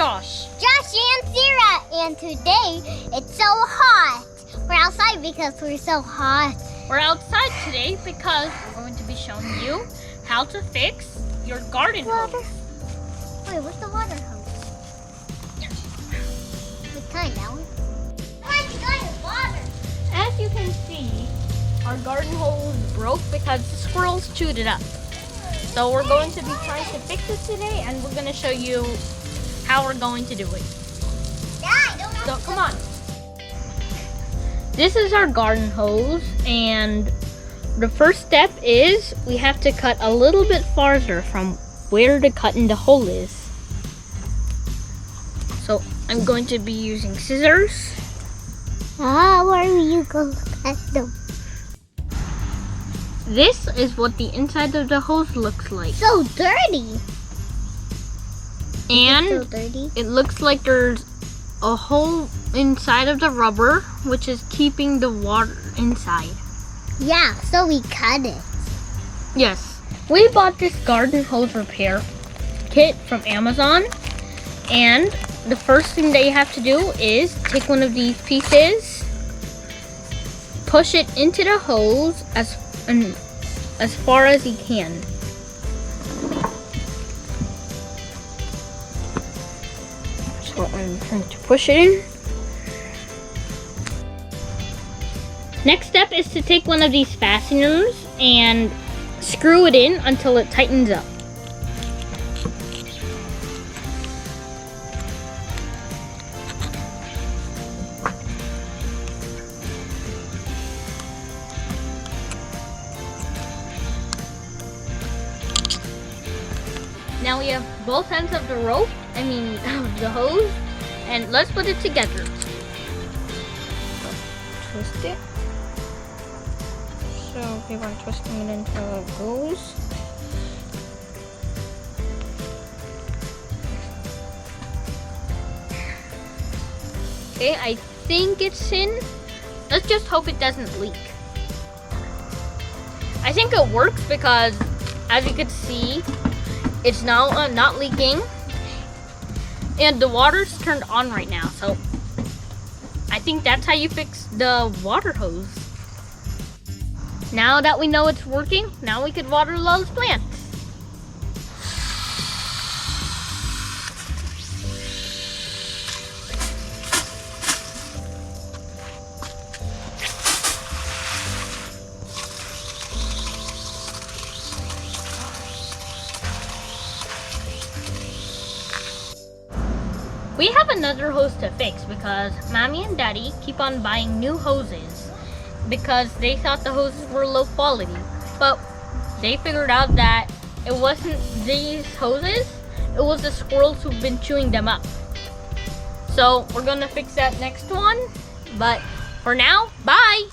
Josh&Sarah, and today it's so hot. We're outside because we're so hot. We're outside today because we're going to be showing you how to fix your garden hose. Wait, what's the water hose? What kind, that one? What kind of water? As you can see, our garden hose broke because the squirrels chewed it up. So we're going to be trying to fix it today, and we're going to show you how we're going to do it. So come on. This is our garden hose, and the first step is we have to cut a little bit farther from where the cut in the hole is. So I'm going to be using scissors. Where are you going to cut them? This is what the inside of the hose looks like. So dirty. And so dirty. It looks like there's a hole inside of the rubber, which is keeping the water inside. Yeah, so we cut it. Yes. We bought this garden hose repair kit from Amazon, and the first thing that you have to do is take one of these pieces, push it into the hose as far as you can. So I'm trying to push it in. Next step is to take one of these fasteners and screw it in until it tightens up. Now we have both ends of the rope, the hose, and let's put it together. Twist it. So we are twisting it until it goes. Okay, I think it's in. Let's just hope it doesn't leak. I think it works because, as you can see, it's now not leaking, and the water's turned on right now. So I think that's how you fix the water hose. Now that we know it's working, now we could water Lola's plants. We have another hose to fix because Mommy and Daddy keep on buying new hoses because they thought the hoses were low quality. But they figured out that it wasn't these hoses, it was the squirrels who've been chewing them up. So we're gonna fix that next one. But for now, bye!